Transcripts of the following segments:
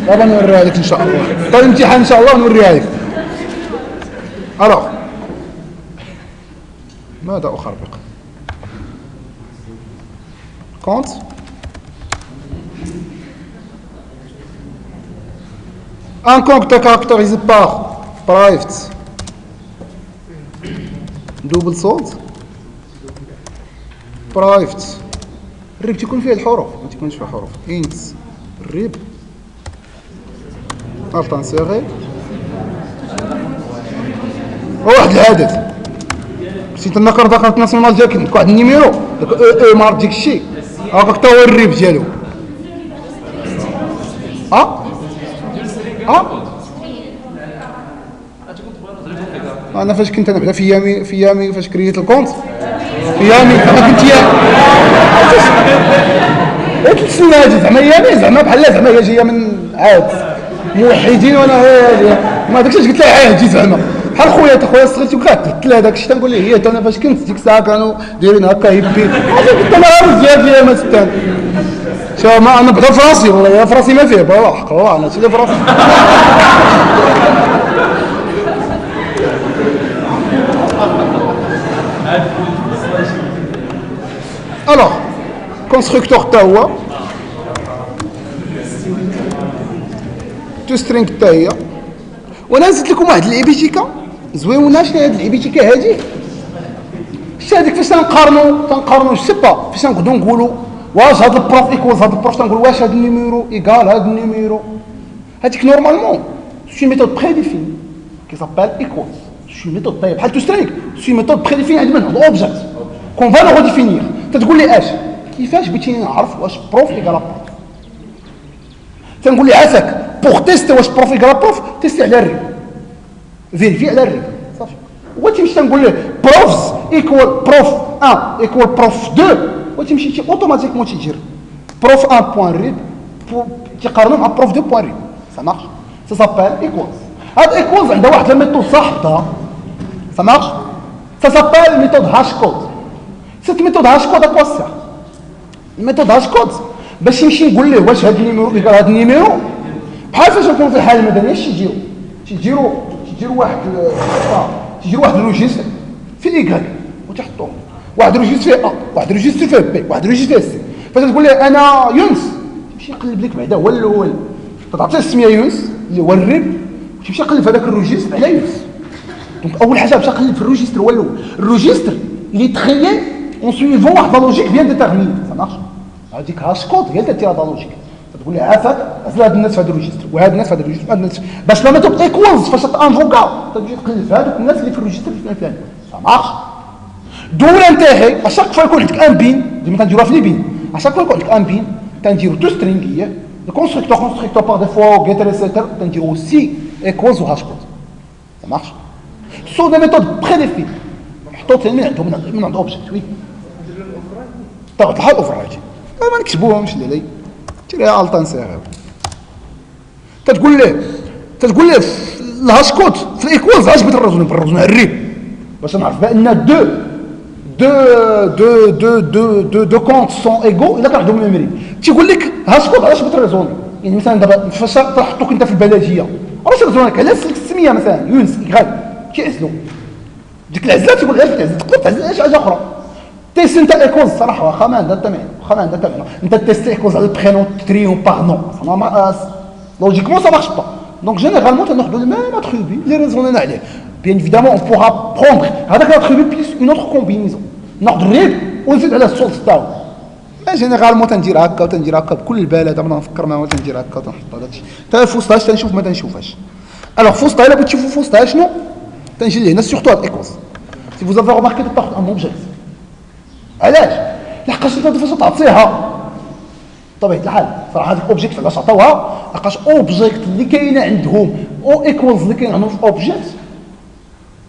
دابا نوريها لك ان شاء الله. طيب الامتحان ان شاء الله نوريها لك. الوغ ماذا اخربق؟ كونت un compte caractérisé par private double sold private الريب تيكون فيه الحروف ما تيكونش فيه حروف int الريب التنسيغي واحد العدد نسيت انا كارت ناسيونال ديالك واحد النيميرو داك او ما عرفت ديك الشيء هاكاك تا هو الريب ديالو انا فاش كنت انا بعدا في يامي فاش كريت الكونت في يامي انا كنت تسنى هادي زعما يامي زعما بحال زعما هي جايه من عاد موحدين وانا ما داكشي قلت لها عادي زعما بحال خويا الصغير تيقول لها تبت لها داكشي تنقول ليه هي انا فاش كنت ديك الساعه كانوا دايرين هكا هيبي قلت لها مزيان فيها ما ستان شوف ما انا بعدا فراسي والله فراسي ما فيه بالله حق الله انا سيدي فراسي الوغ كونستركتور حتى هو تو سترينغ حتى هي وانا نزلت لكم واحد اللعيبيتيكا زويونه. شنو هاد اللعيبيتيكا هادي؟ شتي هذيك فاش تنقارنوا سبا فاش نقدروا نقولوا واش هاد البروف ايكوالز هاد البروف تنقول واش هاد النيميرو ايكال هاد النيميرو هذيك نورمالمون سي ميثود بري ديفيني كي سابيل ايكوالز سي ميثود طيب بحال تو سترينغ سي ميثود بري ديفيني عند من اوبجيكت كون فا لو ريديفينير تتقول لي اش كيفاش بغيتي نعرف واش بروف ايكال بروف تنقول لي عافاك بوغ تيستي واش بروف ايكال بروف تيستي على الريب فيريفي على الريب صافي وتمشي تنقول له بروفز ايكوال بروف 1 ايكوال بروف 2 وتمشي اوتوماتيكمون تيجير بروف 1 بوان ريب تيقارنوا مع بروف 2 بوان ريب سا مارش سا سابيل ايكوالز. هاد ايكوالز عندها واحد الميثود صاحبتها سا مارش سا سابيل ميثود هاش كود. سيت ميثود هاش كود اكوا سير الميثود هاش كود باش نمشي نقول له واش هاد النيميرو ايكال هاد النيميرو بحال فاش نكون في الحاله المدنيه اش تيديروا واحد الروجيستر في ايكال وتحطوه واحد الروجيستر فيه ا واحد الروجيستر فيه بي واحد الروجيستر فيه سي فاش تقول لي انا يونس تمشي يقلب لك بعدا هو الاول تعطيه السميه يونس اللي هو الريب وتمشي يقلب هذاك الروجيستر على يونس. دونك اول حاجه باش نقلب في الروجيستر هو الاول الروجيستر اللي تخيل اون سويفون واحد لا لوجيك بيان ديتيرميني سا مارش هذيك هاش كود هي اللي دير هذا لوجيك تقول لي عافاك اصل هاد الناس في هذا الروجيستر وهاد الناس في هذا الروجيستر وهاد الناس باش لا ميثود ايكوالز فاش تانفوكا تجي تقلب في هذوك الناس اللي في الروجيستر الفلاني سا مارش دو لانتيغي اشاك فوا يكون عندك ان بين ديما تنديروها في لي بين اشاك فوا يكون عندك ان بين تنديرو تو سترينغ هي الكونستركتور باغ ديفو جيت ريسيتر تنديرو سي ايكوالز وهاش كود سا مارش سو دي ميثود بري ديفيني محطوطين من عند اوبجيكت وي طبعا الحال اوفرايتي ما نكتبوهمش اللي تيريها الطان صغير تتقول ليه الهاش كود في الايكوالز اش بترزون الريب باش نعرف بان دو كونت سون ايغو الا كان عندهم ميموري تيقول لك هاش كود علاش بترزون يعني مثلا دابا فاش تحطوك انت في البلاجيه علاش ترزون لك على سلك السميه مثلا يونس غير كيعزلوا ديك العزله تيقول غير تعزل تقدر تعزل حاجه اخرى تيست انت ايكوز صراحه واخا ما عندها تمام انت تيست ايكوز على البرينون تريون باغ نو لوجيكمون سا مارش با دونك جينيرالمون تناخذوا الميم اتريبي اللي ريزونينا عليه بيان ايفيدامون اون بوغا بروندر هذاك اتريبي بليس اون اوتر كومبينيزون ناخذ الريب ونزيد على السولت تاعو ما جينيرالمون تندير هكا وتندير هكا بكل البال هذا ما نفكر معاه تندير هكا وتنحط هذاك الشيء حتى فوسطاش تنشوف ما تنشوفهاش الوغ فوسطا الا بغيتي تشوفوا فوسطا شنو تنجي لهنا سورتو هاد ايكوز سي فوز افي روماركي تاخذ ان اوبجيكت علاش لحقاش انت فاش تعطيها بطبيعه الحال صراحه هذيك اوبجيكت علاش عطاوها لحقاش اوبجيكت اللي كاينه عندهم او ايكوالز اللي كاين عندهم في اوبجيكت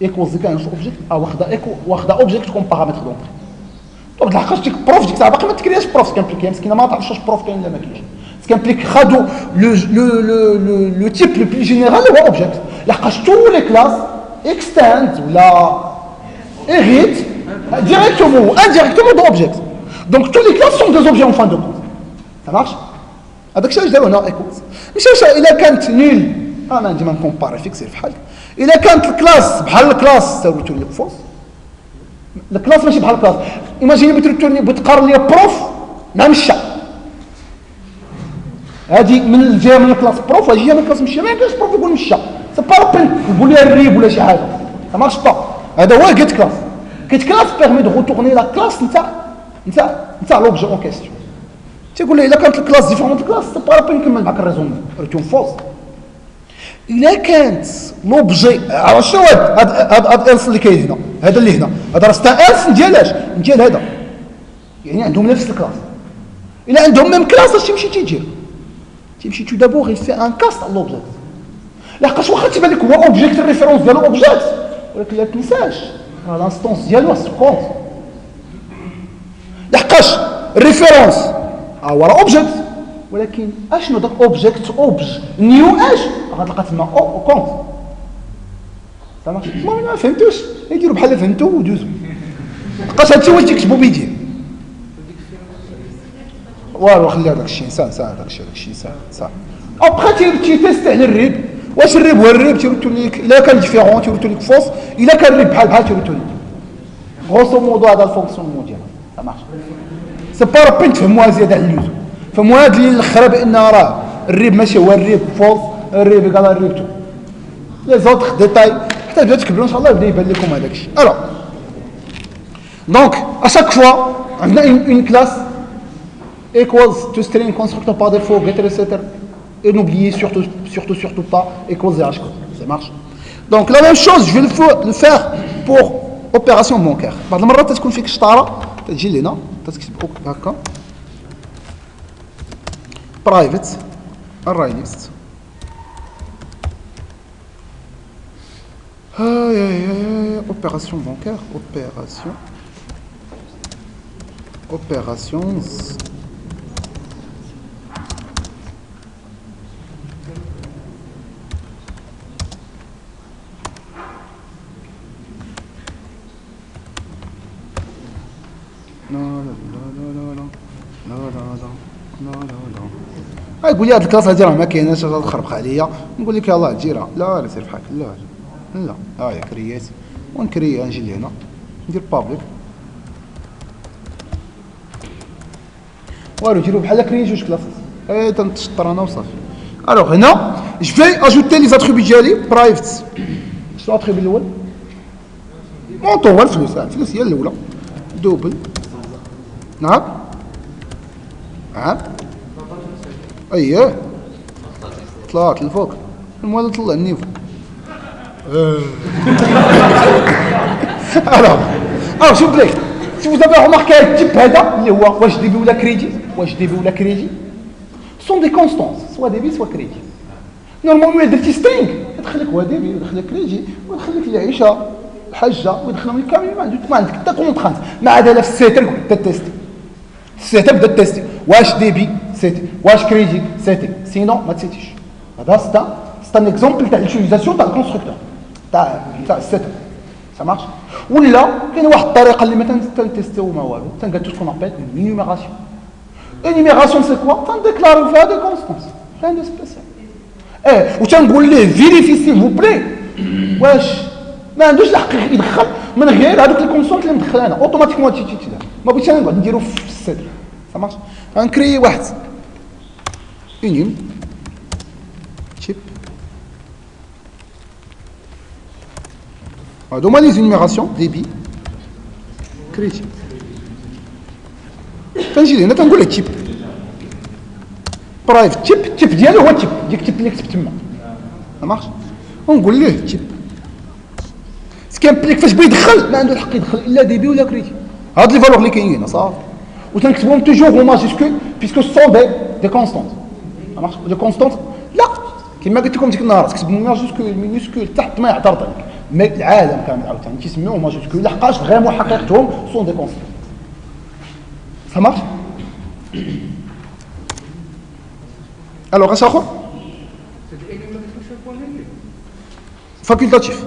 ايكوالز اللي كاين في اوبجيكت واخده اوبجيكت كوم بارامتر دونك طب لحقاش ديك بروف ديك الساعه باقي ما تكرياش بروف كامبليكي مسكينه ما تعرفش واش بروف كاين ولا ما كاينش كامبليك خدوا لو تيب لو بلي جينيرال هو اوبجيكت لحقاش تو لي كلاس اكستند ولا hérite directement ou indirectement d'objets. Donc tous les classes sont des objets en fin de compte. Ça marche? هذاك الشيء داروا هنا ايكوز مشاو الا كانت نيل انا ديما نكومباري فيكسير في حالك الا كانت الكلاس بحال الكلاس تساوي ريتورني فولس الكلاس ماشي بحال الكلاس ايماجيني بتريتورني بتقارن لي بروف مع مشى هذه من الجهه من الكلاس بروف هذه من الكلاس مشى ما يمكنش بروف يقول مشى سي با بين يقول لي الريب ولا شي حاجه ما مارش با هذا هو جيت كلاس جيت كلاس بيرمي دو روتورني لا كلاس نتاع لوبجي اون كيستيون تيقول لي الا كانت الكلاس ديفيرونت كلاس سي با بين نكمل معاك الريزون ريتون فولس الا كانت لوبجي شنو هاد الس اللي كاين هنا هذا اللي هنا هذا راه ستا الس ديال هذا يعني عندهم نفس الكلاس الا عندهم ميم كلاس اش تمشي تمشي تو دابور يفي ان كاست على لوبجيكت لحقاش واخا تيبان لك هو اوبجيكت الريفيرونس ديالو اوبجيكت ولكن لا تنساش راه لانستونس ديالو كونت لحقاش الريفيرونس هو راه اوبجيكت ولكن اشنو داك اوبجيكت نيو اش غتلقى تما كونت تمام ما فهمتوش يديروا بحال فهمتوا ودوزوا لحقاش هادشي هو اللي تيكتبوا بيديه والو خلي هذاك الشيء انسان هذاك الشيء انسان ابخا تيتيست على الريب واش الريب هو الريب تيرتو ليك الا كان ديفيرون تيرتو ليك فوس الا كان الريب بحال تيرتو ليك غوصو مودو هذا الفونكسيونمون ديالها ça marche سي با راه بين تفهموها زياده على اللزوم فهموا هاد اللي الاخر بان راه الريب ماشي هو الريب فوس الريب قال الريب تو لي زوطخ ديتاي حتى بدا تكبروا ان شاء الله يبدا يبان لكم هذاك الشيء الو دونك اشاك فوا عندنا اون كلاس equals to string constructor par défaut getter etc et n'oubliez surtout pas equals et hashcode ça marche donc la même chose je vais le faire pour opération bancaire بعض المرات تكون فيك شطاره تجي لنا تكتب هكا private array list opération bancaire opérations يقول لي هاد الكلاس هادي راه ما كايناش تخربق عليا نقول لك يلاه تجيرها لا سير بحالك لا يا كرييت ونكري نجي لهنا ندير بابليك والو ديروا بحال كريي جوج كلاس تنتشطر انا وصافي الوغ هنا جو في اجوتي لي زاتريبي ديالي برايفت شنو الاتريبي الاول مونطون هو الفلوس هي الاولى دوبل نعم اييه طلعت لفوق المهم طلع النيفو alors شوف بليك si vous avez remarqué التيب هذا اللي هو واش ديبي ولا كريدي sont des constantes soit débit soit crédit normalement الا درتي سترينغ يدخل لك هو ديبي ويدخل لك كريدي ويدخل لك العيشه الحاجه ويدخلهم لك كاملين ما عندك حتى كونطرانت ما عدا لا في السيتر بدا تيستي السيتر بدا تيستي واش ديبي سيتي واش كريدي سيتي سينو ما تسيتيش هذا ستا ان اكزومبل تاع لوتيليزاسيون تاع الكونستركتور تاع السيتر ça marche ولا كاين واحد الطريقه اللي مثلا تنتيستيو ما والو تنقال تو سكون ابيل نيميراسيون النيميراسيون سي كوا تنديكلاريو فيها دي كونستانس rien de spécial وتنقول ليه فيريفي سي فو بلي واش ما عندوش الحق يدخل من غير هذوك الكونستانت اللي مدخل انا اوتوماتيكمون تيدار ما بغيتش انا نقعد نديرو في السيتر ça marche غنكري واحد اونيم تيب هادو هما لي زونيميراسيون ديبي كريتي تنجي هنا تنقول له تيب برايف تيب ديالو هو تيب ديك التيب اللي كتبت تما ما مارش ونقول ليه تيب سكان بليك فاش بغى يدخل ما عنده الحق يدخل الا ديبي ولا كريتي هاد لي فالور اللي كاينين صافي وتنكتبهم توجور او ماجيسكول بيسكو سون دي كونستانت ما مارش دي كونستانت لا كما قلت لكم ديك النهار تكتب ماجيسكول مينيسكول تحت ما يعترض عليك مي العالم كامل عاوتاني كيسميوهم ماجيسكول لحقاش فريمون حقيقتهم سون دي كونستانت ça marche alors اش اخر فاكولتاتيف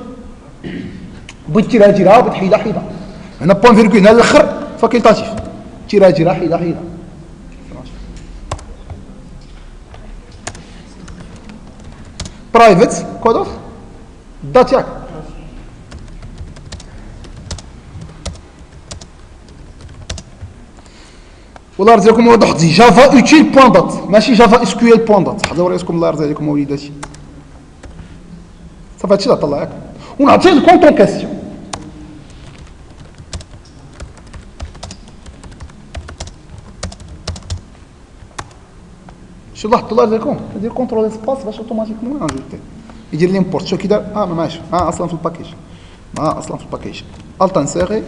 بغيت تيرها بغيت حيده هنا بوين فيرغول هنا الاخر فاكولتاتيف تيرها حيده برايفت كوا دوطخ الدات ياك والله يرضي عليكم وضح دي جافا اوتيل بوان دات ماشي جافا اس كيو ال بوان دات حضروا راسكم الله يرضي عليكم وليداتي صافي هادشي اللي طلع ياك ونعطي الكونطون كاستيون شو لاحظتوا الله يرضي عليكم كندير كونترول اسباس باش اوتوماتيكمون نجوتي يدير لي امبورت شو كي دار ما ماشي اصلا في الباكيج اصلا في الباكيج الت انسيري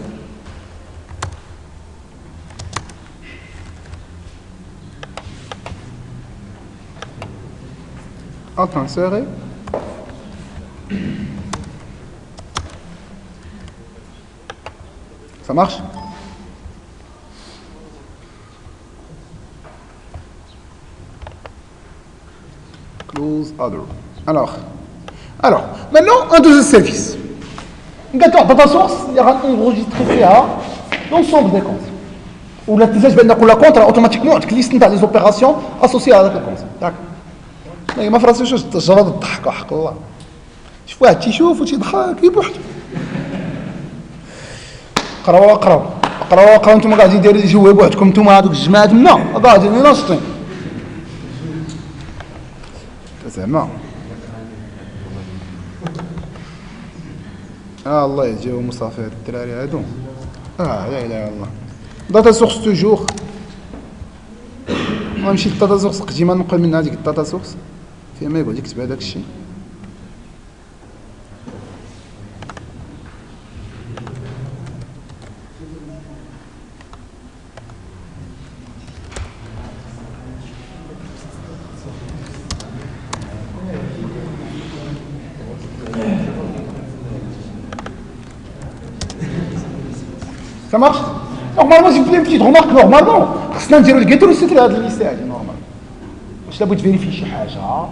الت انسيري ça marche close other alors maintenant un deuxième service قالت واحد داتا سورس اللي غنونجستري فيها لونسومبل دي كونت ولا تنساش بان كل كونت راه اوتوماتيكمون عندك ليست نتاع لي زوبيراسيون اسوسي على داك الكونت ياك ما فراسيش واش الجراد الضحك حق الله شوف واحد تيشوف وتيضحك بوحدو قراو نتوما قاعدين دايرين جوه بوحدكم نتوما هذوك الجماعه تما قاعدين ناشطين زعما الله يجيهم صافي هاد الدراري هادو لا اله الا الله داتا سورس توجور غنمشي للداتا سورس ديما نقل من هذيك الداتا سورس فيها ما يقول لك كتب هذاك الشيء Ça marche. Normalement, j'ai fait une petite remarque. Normalement, خصنا نديرو الكيتو ريسيت لهاد الليست هادي نورمال. واش لابد تفيريفي شي حاجه ما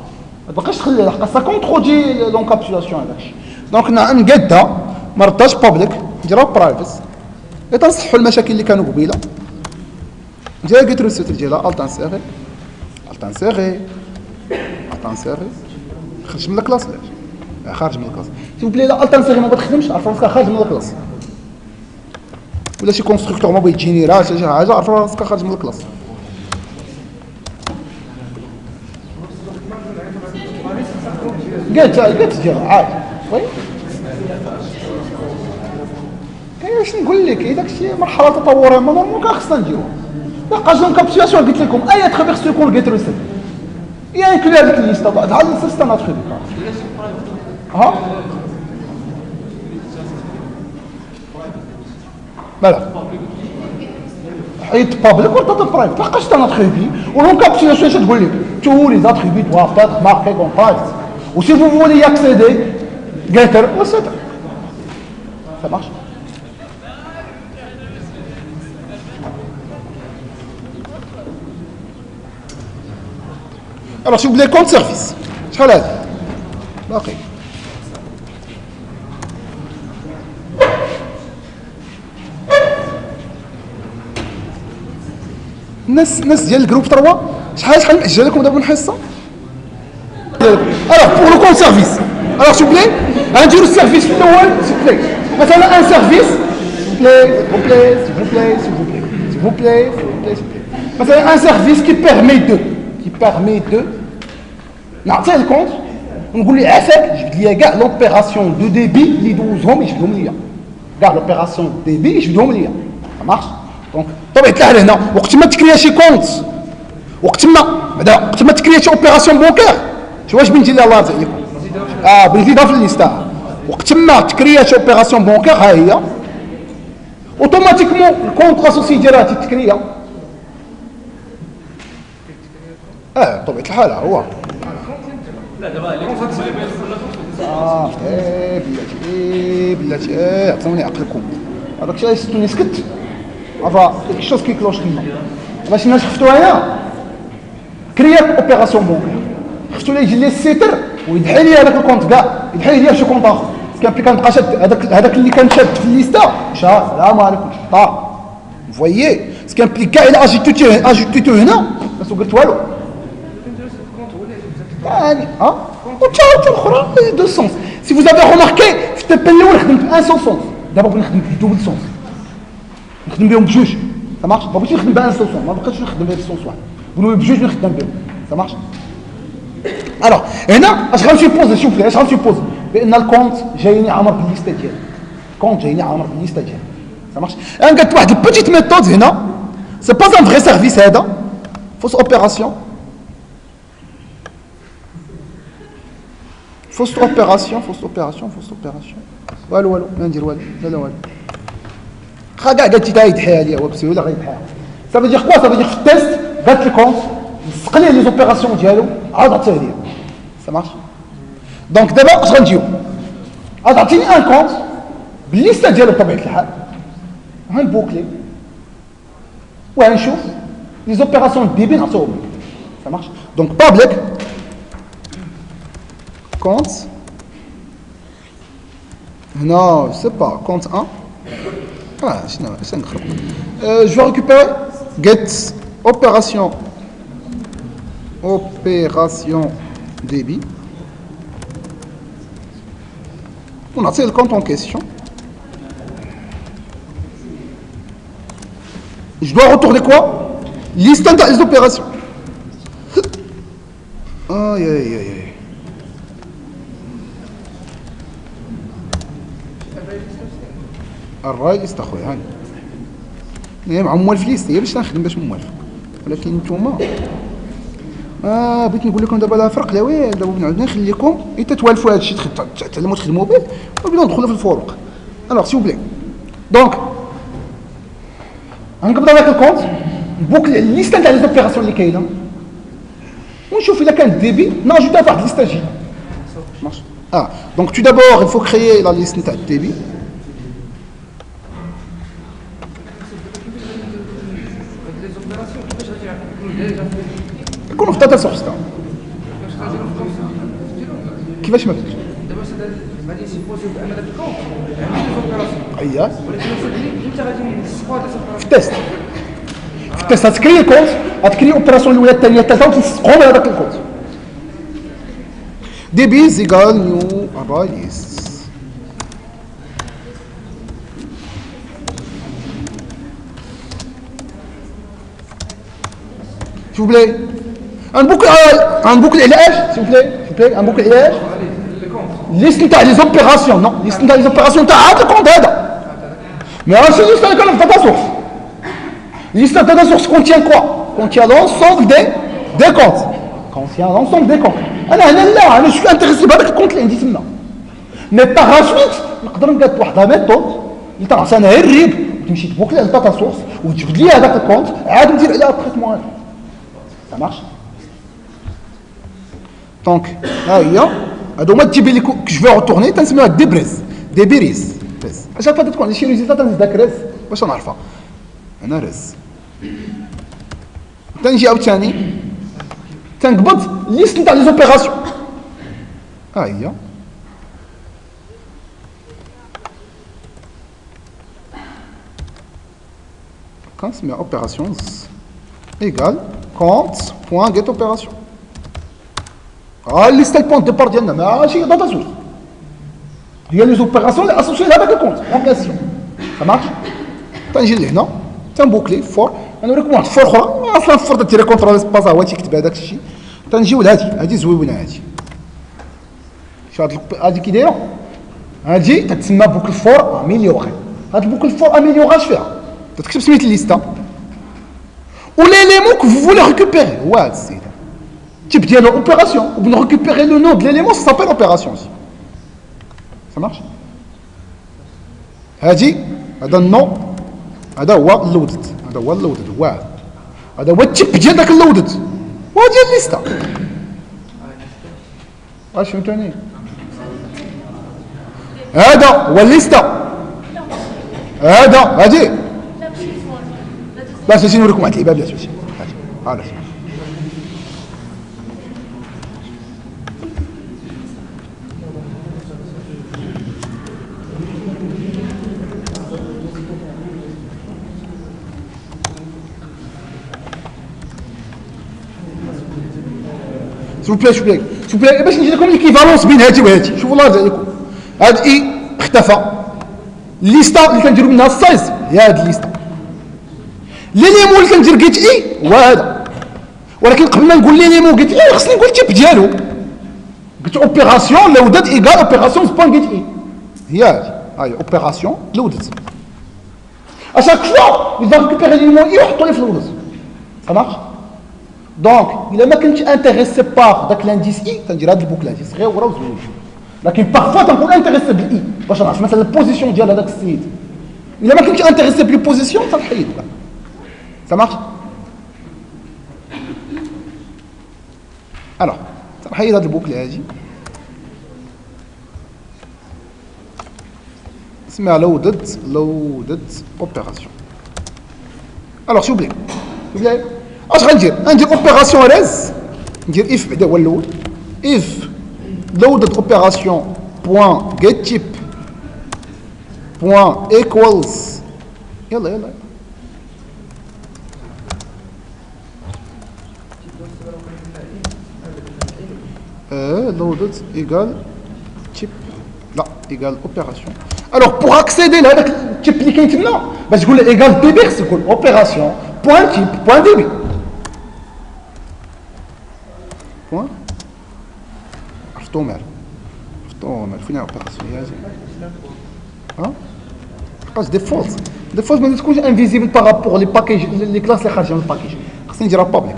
تبقاش تخلي لحقا سا كونترودي لونكابسولاسيون هذاك الشيء. دونك نقادها ما رداش بابليك نديرها برايفت. تنصحوا المشاكل اللي كانوا قبيله. ندير الكيتو ريسيت ديالها الت انسيري خرج من الكلاس خارج من الكلاس. سيبلي لا الت انسيري ما بتخدمش عرفوا راسك خارج من الكلاس. ولا شي كونستركتور ما بغى يجينيرا شي حاجه عرف راسك خارج من الكلاس قالت دير عادي وي كاين واش نقول لك اذا داكشي مرحله تطوريه ما نورمال كان خصنا نديرو باقا جون كابسولاسيون قلت لكم اي ترافيرس يكون جيت ريسيت يا انكلير ديك ليستا بعد هاد السيستم ادخل ها فوالا حيت بابليك و داتا برايفت لقاش تا ناتريبي و لونكابسولاسيون اش تقول لك tous les attributs doivent être marqués comme private ou si vous voulez y accéder getter ou setter ça marche alors شوف لي كونت سيرفيس شحال هادي باقي الناس ديال الجروب 3 شحال مأجل لكم دابا الحصه بور لو كون سيرفيس شوف لي غنديرو السيرفيس في الاول سيبلي مثلا ان سيرفيس سيبلي مثلا ان سيرفيس كي بيرمي دو نعطيه الكونت ونقول لي عافاك جبد لي كاع لوبيراسيون دو ديبي اللي دوزهم يجبدهم ليا كاع لوبيراسيون ديبي يجبدهم ليا مارش دونك طبيعة الحال هنا وقت ما تكريا شي كونت وقت ما تكريا شي اوبيراسيون بونكير شو واش بنتي الله يرضي عليكم بنتي في الليستا وقت ما تكريا شي اوبيراسيون بونكير ها هي اوتوماتيكمون الكونت اسوسي ديالها تتكريا طبيعة الحال هو لا دابا بلاتي عطوني عقلكم هذاك الشيء ستوني سكت عفا ديك الشوز كيكلوش تما باش الناس شفتوها هنا كريا اوبيراسيون بونكير خفتو لي يجي لي السيتر ويدحي لي هذاك الكونت كاع يدحي لي شي كونت اخر كان كنبقى شاد هذاك اللي كان شاد في الليستا مشى السلام عليكم طا فويي كان بلي كاع الى اجيتو هنا ما قلت والو يعني وتشاو الاخرى دو سونس. سي فوز افي روماركي في التيب الاول خدمت بان سون سونس، دابا بغيت نخدم بدوبل سونس، نخدم بهم بجوج. ça marche. ما بغيتش نخدم بان سونس، ما بقيتش نخدم بسونس واحد، بغيت بجوج نخدم بهم. ça marche. الوغ هنا اش غنسيبوزي، شوف لي اش غنسيبوزي، بان الكونت جايني عامر بالليسته ديالي، كونت جايني عامر بالليسته ديالي. ça marche. انا قلت واحد البيتيت ميثود هنا، سي با ان فري سيرفيس هذا، فوس اوبيراسيون، فوس اوبيراسيون، فوس اوبيراسيون، فوس اوبيراسيون، والو والو ما ندير والو، لا لا والو. خا كاع قالتي تا يدحيها ليا هو بسهوله غيدحيها. سافو دير كوا؟ سافو دير في التيست بات الكونت، نسق ليه لي زوبيراسيون ديالو، عاود عطيه ليا. ça marche. دونك دابا اش غنديرو؟ عاد عطيني ان كونت بالليسته ديالو بطبيعه الحال، غنبوكلي وغنشوف لي زوبيراسيون دي بي نعطيهم. ça marche. دونك بابليك compte, non, je sais pas, compte 1. Ah, je vais récupérer get opération débit. On a le compte en question. Je dois retourner quoi? Liste des opérations. Aïe aïe aïe aïe. الرايس اخويا هاني هي مع موالف ليست، هي باش نخدم باش موالف، ولكن نتوما بغيت نقول لكم دابا لا فرق لا والو. دابا بنعاود نخليكم تتوالفوا هذا الشيء، تعلموا تخدموا به وبداو ندخلوا في الفروق. الوغ سي بلي دونك غنقبض هذاك الكونت، نبوكل الليست تاع لي زوبيراسيون اللي كاينه، ونشوف الا كان ديبي ناجوتها في واحد الليسته جديده. ماشي. دونك تو دابور il faut créer la liste تاع الديبي. يكونوا في داتا سورس تاعهم. كيفاش ما فهمتش؟ دابا غادي نسيبوزيو بان داك الكونت عندي ليزوبيراسيون. اييه. ولكن انت غادي نسقوا هاد ليزوبيراسيون. في التيست. في التيست غتكري الكونت، غتكري اوبيراسيون الاولى الثانيه الثالثه وتنسقهم على داك الكونت. دي بي ايكال نيو ارايس. s'il vous plaît. Un boucle علاج s'il vous plaît. un boucle علاج. liste نتاع لي زوبيراسيون. non liste نتاع لي زوبيراسيون تاع هذا الكونت هذا. ماشي liste اللي كان في داتا سورس. liste de data source contient quoi? contient l'ensemble des comptes. contient l'ensemble des comptes. انا هنا لا، انا شو انتريسي بهذاك الكونت اللي عندي تما. مي باغ سويت نقدر نقاد واحد لا ميثود اللي تعطينا غير الريب، وتمشي تبوكلي على الداتا سورس وتجبد لي هذاك الكونت، عاد ندير عليها التريتمون هذا. ça marche. donc ها هي هادو هما التيب اللي جو فو ريتورني، تنسميوها دي بريز دي بيريز. اش غادي تكون شي ريزلت تنزيد داك ريز باش نعرفها انا ريز. تنجي عاوتاني تنقبض ليست نتاع لي زوبيراسيون. ها هي كنسميها اوبيراسيونز ايكال كونت بوان جيت اوبيراسيون. الليست البوان ديبار ديالنا ماشي داتا سورس، هي لي زوبيراسيون اللي اسوسيي لهذاك الكونت اون كاسيون. ça marche. تنجي لهنا تنبوكلي فور، نوريكم واحد فور اخرى اصلا فور ديري كونترول سباس هو تيكتب هذاك الشيء. تنجيو لهادي زويونه هادي. شو هادي كي دايره؟ هادي تتسمى بوكل فور اميليوري. هاد البوكل فور اميليوري اش فيها؟ تكتب سميت الليسته وليليمون كو فو فولي ريكوبيري هو هاد السيد. type ديالو اوبيراسيون وبن ريكوبيري لو نو دو ليليمون سا سابيل اوبيراسيون. ça marche. هادي هذا النو هذا هو اللودد، هذا هو اللودد، هذا هو التيب ديال داك اللودد، وهادي الليسته. واش فهمتوني؟ هذا هو الليسته، هادي باش نجي نوريكم واحد العباد بلاتي. هادي سوبلا باش نجي لكم ليكيفالونس بين هاتي وهاتي. شوفوا الله يرضي عليكم، هاد اي اختفى، الليستا اللي كنديروا منها السايز هي هاد الليستا، ليليمون اللي كندير جيت اي هو هذا. ولكن قبل ما نقول ليليمون جيت اي خصني نقول التيب ديالو. قلت اوبيراسيون لودت ايكال اوبيراسيون سبون جيت اي، هي هاي اوبيراسيون لودت. اشاك فوا il va récupérer l'élément i ويحطوا لي في اللودت. ça marche. دونك الا ما كنتش انتريسي بار داك لانديس اي تندير هاد البوكله هادي صغيره وزوين، لكن بارفوا تنكون انتريسي بالاي باش نعرف مثلا البوزيسيون ديال هذاك السيد. الا ما كنتش انتريسي بالبوزيسيون تنحيد. ça marche. alors تنحيد هاد البوكله هادي اسمها لودد اوبيراسيون. الوغ شوف بلي اش غندير اوبيراسيون ريز، ندير اف بعدا هو الاول، اف لودد اوبيراسيون بوان جيت تيب بوان ايكوالز يلا loaded égale type لا égale opération. Alors pour accéder لهذاك التيب اللي كاين تما باش تقول égale db خصك تقول opération point type point db point عرفتو فين opération هي ها بقاش ديفولت ما تكونش انفيزيبل بارابور لي باكيج لي كلاس اللي خارجين من الباكيج، خصني نديرها بابليك.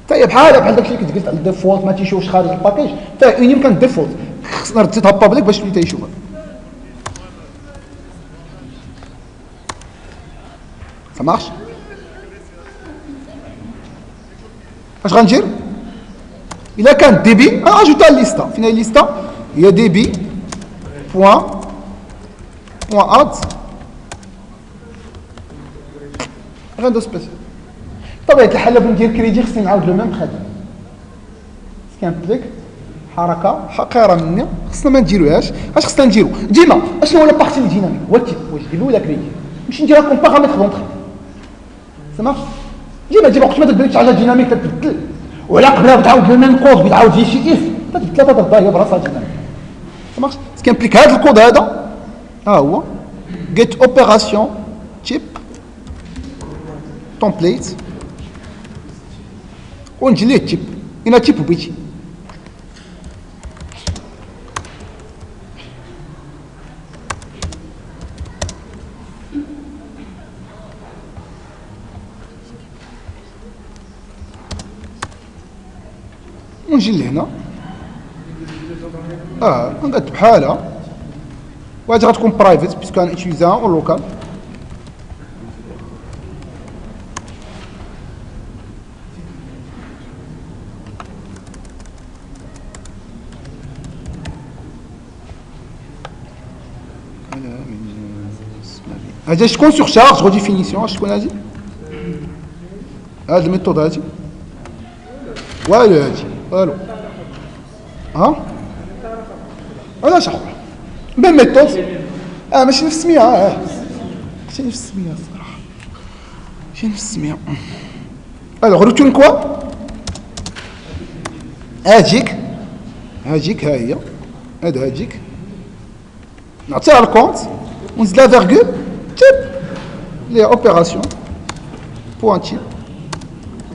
طيب بحال داكشي اللي كنت قلت على الديفولت ما تيشوفش خارج الباكيج حتى يمكن الديفولت خصنا رديتها بابليك باش اللي تيشوفها. ça marche. اش غندير الا كان دي بي اجوتا الليستا فين هي الليستا هي دي بي بوان اد غندوز سبيسيال. طبيعة الحال بغيت ندير كريدي خصني نعاود لو ميم خدمه سكامبليك حركه حقيره مني خصنا ما نديروهاش. اش خصنا نديرو ديما اشنو هو لابارتي ديناميك هو التيب واش دير ولا كريدي ماشي نديرها كوم بارامتر دونطري. سمعت ديما وقت ما تبدل على ديناميك تتبدل وعلى قبلها بتعاود لو ميم كود بتعاود جي شي اف تتبدل ثلاثه ضربه هي براسها ديناميك. سمعت سكامبليك هذا الكود هذا ها هو جيت اوبيراسيون تيب تمبليت ونجي ليه التيب هنا تيب بيتي ونجي لهنا غنقاد بحالها وهادي غتكون برايفت بيسكو غنيتيليزيها اون لوكال. هادي شكون سور شارج ريديفينيسيون شكون هادي هاد الميثود هادي والو هادي والو علاش اخويا بين ميثود ماشي نفس السميه ماشي نفس السميه الصراحه ماشي نفس السميه. الوغ ريتورن كوا هاجيك ها هي هاجيك نعطيها الكونت ونزيد لا فيرغول تيب لي اوبيراسيون بوان تيب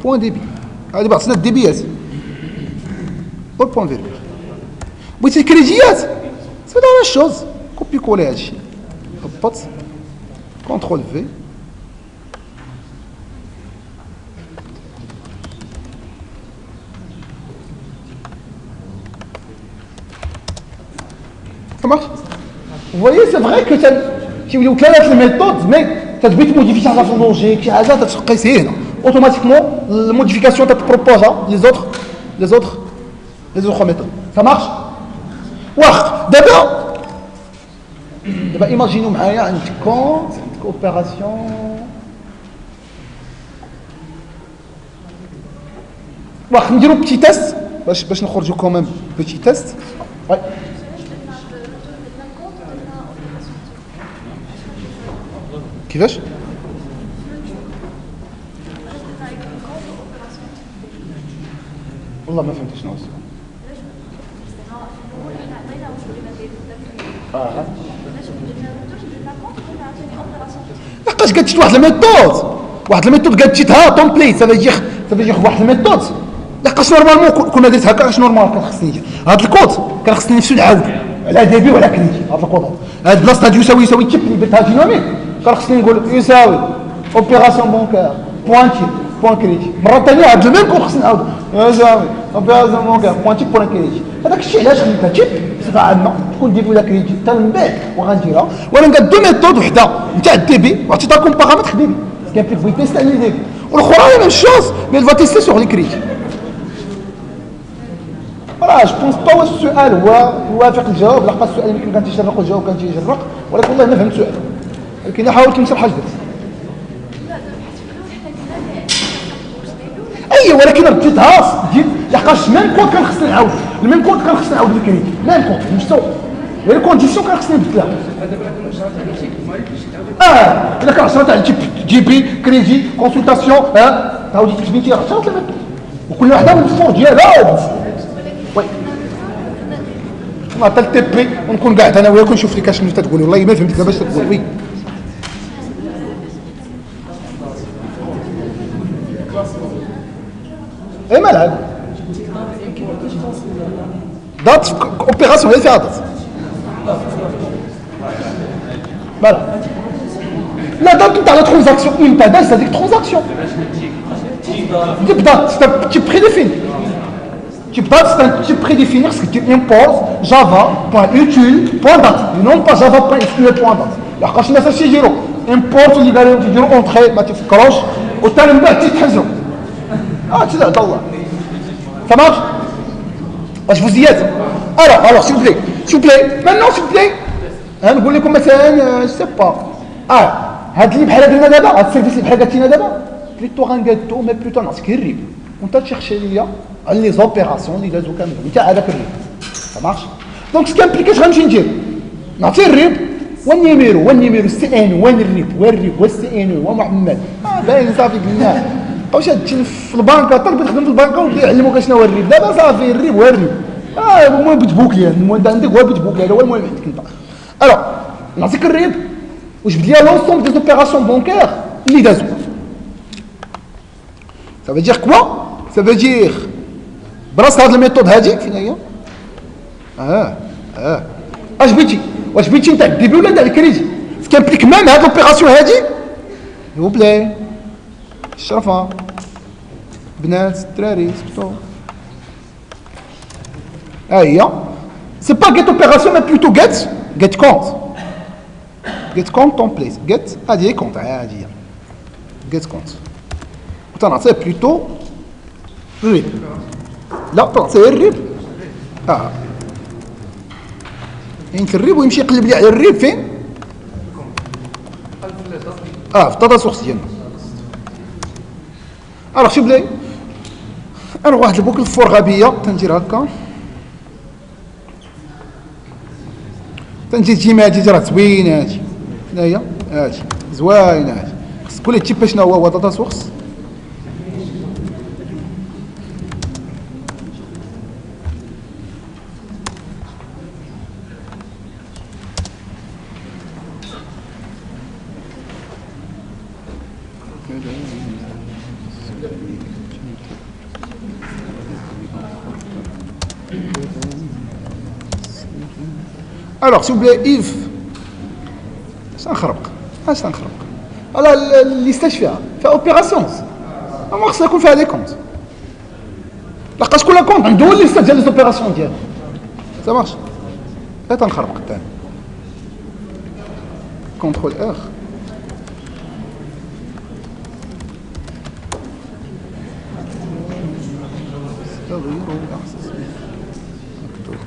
بوان دي بي هادي بعثنا الديبيات والبوان فيرغول. بغيتي الكريديات سي لا شوز كوبي كولي هادشي هبط كونترول في سمعت. Vous voyez, c'est vrai que تيوليو ثلاث الميثود مي تتبغي تموديفي شي حاجه في اللوجيك شي حاجه تتقيسي هنا اوتوماتيكمون الموديفيكاسيون تتبروبوزا لي زوتر ميثود. Ça marche. واخ دابا ايماجينو معايا عندك كونت عندك اوبيراسيون واخ نديرو بتي تيست باش نخرجو كوميم بتي تيست. وي كيفاش والله ما فهمت شنو السؤال. لقاش قالت واحد الميثود قالت تومبليت سافا واحد الميثود لقاش نورمالمون كنا درت هكا اش نورمال كان خصني هذا الكود كان خصني نفسو نعاود على ديبي وعلى كريدي هذا الكود هاد بلاصه هاد يساوي تيب اللي درتها ديناميك كان خصني نقول يساوي اوبيراسيون بونكار بوان تيب بوان كريدي مره ثانيه هاد الميم كود خصني نعاود يساوي اوبيراسيون بونكار بوان تيب بوان كريدي هذاك الشيء علاش خديتها تيب صفه عامه تكون ديبي ولا كريدي حتى من بعد وغنديرها وانا نقاد دو ميثود وحده نتاع الديبي وعطيتها بارامتر ديبي كان في تيست على ديبي والاخرى ميم شوز مي فا تيستي سور لي كريدي. فوالا جو بونس با واش السؤال هو يوافق الجواب لقى السؤال يمكن كان تيجرق والجواب كان تيجرق ولكن والله ما فهمت السؤال ولكن حاولت نشرح اش درت. اي ولكن رديتها لقاش ميم كود كان خصني نعاود الميم كود كان خصني نعاود الكريدي ميم كود مستوى غير كونديسيون كان خصني نبدلها. الا كان 10 تاع جي بي كريدي كونسلطاسيون تعاودي تكتبي فيها 10 وكل وحده بالفور ديالها وي ما تل تي بي ونكون قاعد انا وياك نشوف لك شنو تتقولي والله ما فهمت باش تقول وي اي مالها دات اوبيراسيون اللي فيها دات فوالا لا دات تاع لا ترانزاكسيون امتى داز هذيك ترانزاكسيون تبدا تي بريديفيني tu peux tu prédéfinir ce que tu imposes java.util.date et non pas java.sql.date لحقاش الناس اش يديروا import اللي قالوا تيديروا اونطري ما تفكروش وثاني من بعد تيتحجروا تدعى الله ça marche واش فوزيات alors s'il vous plaît maintenant s'il vous plaît نقول لكم مثلا سي با هاد اللي بحال درنا دابا هاد السيرفيس اللي بحال قالتينا دابا بليتو غنقادو مي بلوتو نعطيك الريب وانت تشرحي ليا على لي زوبيراسيون اللي دازو كاملين نتاع هذاك الريب ça marche donc ce qui implique اش غنمشي ندير نعطي الريب والنيميرو سي ان وين الريب والسي ان ومحمد باين صافي قلنا بقاوش هادشي في البنكه طلب تخدم في البنكه وبدا يعلموك شنو هو الريب دابا صافي الريب هو الريب المهم بتبوكلي المهم عندك هو بتبوكلي هذا هو المهم عندك انت الوغ نعطيك الريب وجبد لي لونسومبل دي اوبيراسيون بونكير اللي دازو ça veut dire quoi ça veut dire براس هاد الميثود هادي فين هي واش بغيتي نتاع الديبي ولا نتاع الكريدي كامبليك ميم هاد لوبيراسيون هادي يو بلاي الشرفه بنات الدراري سكتو هي سي با جيت اوبيراسيون مي بلوتو جيت كونت تومبليت جيت هادي كونت عاديه جيت كونت وتنعطيه بلوتو ريب لا تعطيه الريب يعني الريب ويمشي يقلب لي على الريب فين في الداتا سورس ديالنا الوغ شوف بلاي انا واحد البوكل فور غبيه تندير هكا تنجي تجيما هادي راه زوينه هادي هنايا هادي زوينه هادي خص كل تيب شنو هو داتا سورس alors s'il vous plaît if سنخربق على الليستاج فيها اوبيراسيونز ما خصها يكون فيها لي كونت لقاش كل كونت عنده الليستا ديال لي اوبيراسيون ديالو ça marche لا تنخربق الثاني كونترول ار تغيير الاحساس مكتوب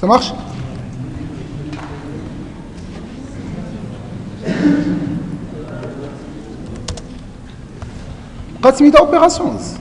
ça marche قد سميتها اوبيراسيونز.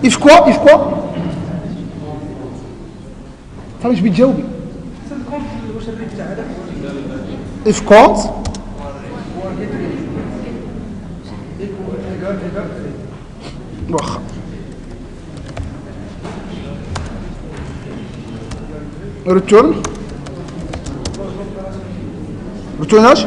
ايش كوا ايش كوا طيب ايش بتجاوبي؟ ايش كونت واخا ريتورن ريتورناش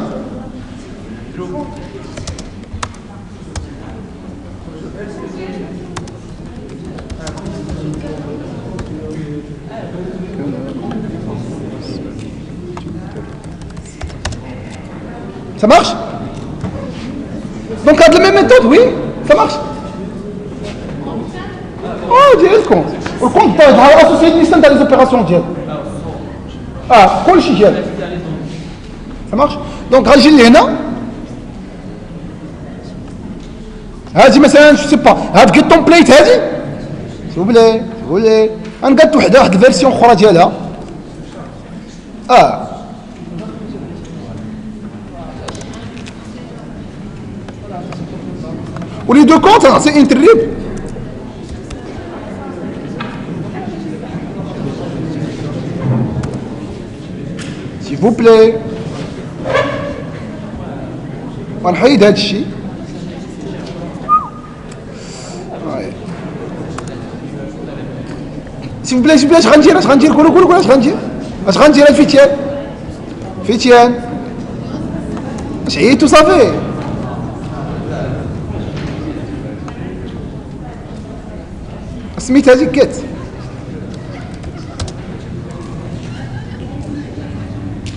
Ça marche? Donc, à la même méthode, oui, ça marche. Oh, j'ai le compte. Le compte, tu as associé une liste dans les opérations, Dieu. Ah, quoi le chiffre? Ça marche? Donc, راجل اللي هنا هذه مثلا je sais pas هاد جيت تومبليت هذه سوبلي سوبلي غنقاد وحده واحد الفيرسيون اخرى ديالها ولي دو كونت غنعطي انتريب سي فو بلي غنحيد هاد الشيء سي فو بلي سي بلي اش غندير قولوا اش غندير الفتيان اش عييتو صافي سميتها جيكات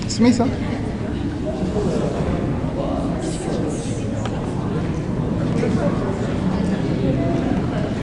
سميتها